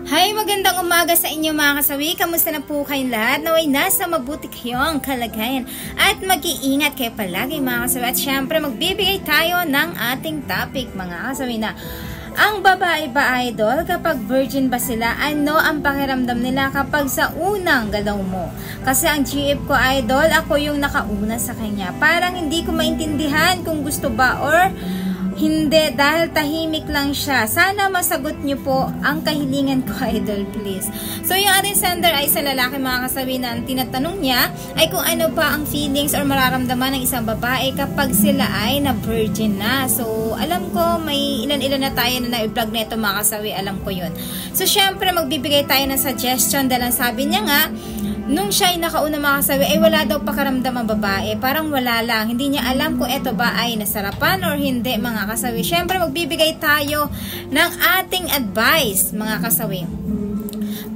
Hi, magandang umaga sa inyo mga kasawi. Kamusta na po kayong lahat? Naway nasa mabuti kayong kalagayan at mag-iingat kayo palagi mga kasawi. At syempre magbibigay tayo ng ating topic mga kasawi na ang babae ba idol kapag virgin ba sila? Ano ang pakiramdam nila kapag sa unang galaw mo? Kasi ang GF ko idol, ako yung nakauna sa kanya. Parang hindi ko maintindihan kung gusto ba or hindi, dahil tahimik lang siya. Sana masagot niyo po ang kahilingan ko, idol, please. So, yung ating sender ay sa lalaki mga kasawi na ang tinatanong niya ay kung ano pa ang feelings or mararamdaman ng isang babae kapag sila ay na-virgin na. So, alam ko, may ilan-ilan na tayo na na-vlog na ito mga kasawi. Alam ko yun. So, syempre, magbibigay tayo ng suggestion dahil sabi niya nga, nung siya ay nakauna mga kasawi, ay wala daw pakaramdam ang babae. Parang wala lang. Hindi niya alam kung ito ba ay nasarapan or hindi mga kasawi. Siyempre, magbibigay tayo ng ating advice mga kasawi.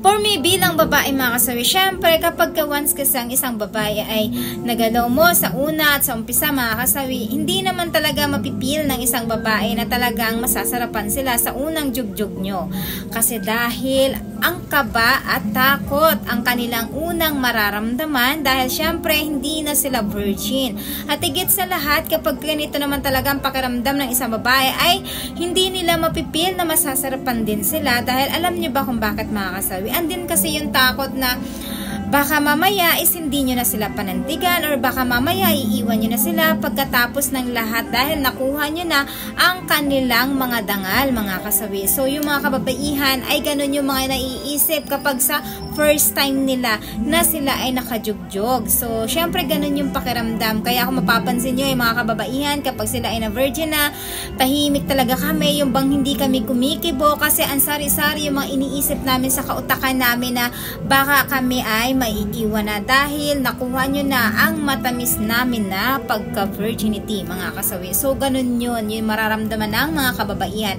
For me, bilang babae mga kasawi, syempre kapag once kasi ang isang babae ay nagalaw mo sa una at sa umpisa mga kasawi, hindi naman talaga mapipil ng isang babae na talagang masasarapan sila sa unang jugjug nyo. Kasi dahil ang kaba at takot ang kanilang unang mararamdaman dahil syempre hindi na sila virgin. At higit sa lahat, kapag ganito naman talaga ang pakiramdam ng isang babae ay hindi nila mapipil na masasarapan din sila dahil alam nyo ba kung bakit mga kasawi? Andin kasi yung takot na baka mamaya is hindi nyo na sila panantigan or baka mamaya iiwan nyo na sila pagkatapos ng lahat dahil nakuha nyo na ang kanilang mga dangal mga kasawi. So yung mga kababaihan ay ganun yung mga naiisip kapag sa first time nila na sila ay nakajugjog. So syempre ganun yung pakiramdam. Kaya kung mapapansin nyo yung mga kababaihan kapag sila ay na virgin na, tahimik talaga kami, yung bang hindi kami kumikibo kasi ang sari-sari yung mga iniisip namin sa kautakan namin na baka kami ay maiiwan na dahil nakuha nyo na ang matamis namin na pagka-virginity mga kasawi. So ganun yun, yung mararamdaman ng mga kababaihan.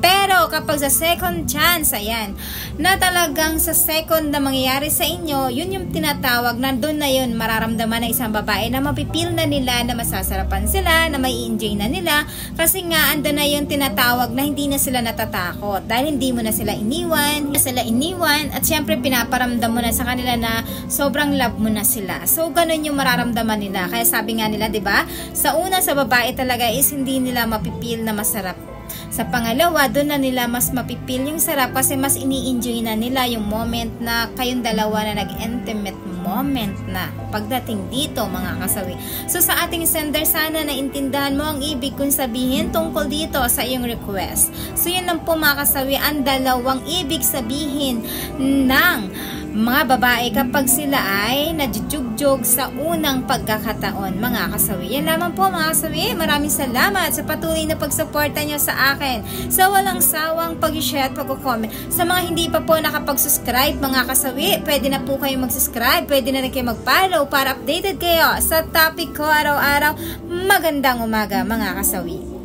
Pero kapag sa second chance, ayan, na talagang sa second na mangyayari sa inyo, yun yung tinatawag na doon na yun mararamdaman ng isang babae na mapipil na nila na masasarapan sila, na may enjoy na nila kasi nga ando na yung tinatawag na hindi na sila natatakot dahil hindi mo na sila iniwan, at syempre pinaparamdam mo na sa kanila na sobrang love mo na sila. So ganun yung mararamdaman nila. Kaya sabi nga nila, 'di ba? Sa una sa babae talaga is hindi nila mapipil na masarap. Sa pangalawa, doon na nila mas mapipil yung sarap kasi mas ini-enjoy na nila yung moment na kayong dalawa na nag-intimate moment na pagdating dito mga kasawi. So sa ating sender, sana naintindahan mo ang ibig kong sabihin tungkol dito sa iyong request. So yun lang po mga kasawi, ang dalawang ibig sabihin ng mga babae kapag sila ay najujugjog sa unang pagkakataon mga kasawi. Yan lamang po mga kasawi. Maraming salamat sa patuloy na pagsuporta nyo sa akin. Sa walang sawang pag-share at pag-comment. Sa mga hindi pa po nakapag-subscribe mga kasawi, pwede na po kayo mag-subscribe, pwede na rin kayo mag-follow para updated kayo sa topic ko araw-araw. Magandang umaga mga kasawi.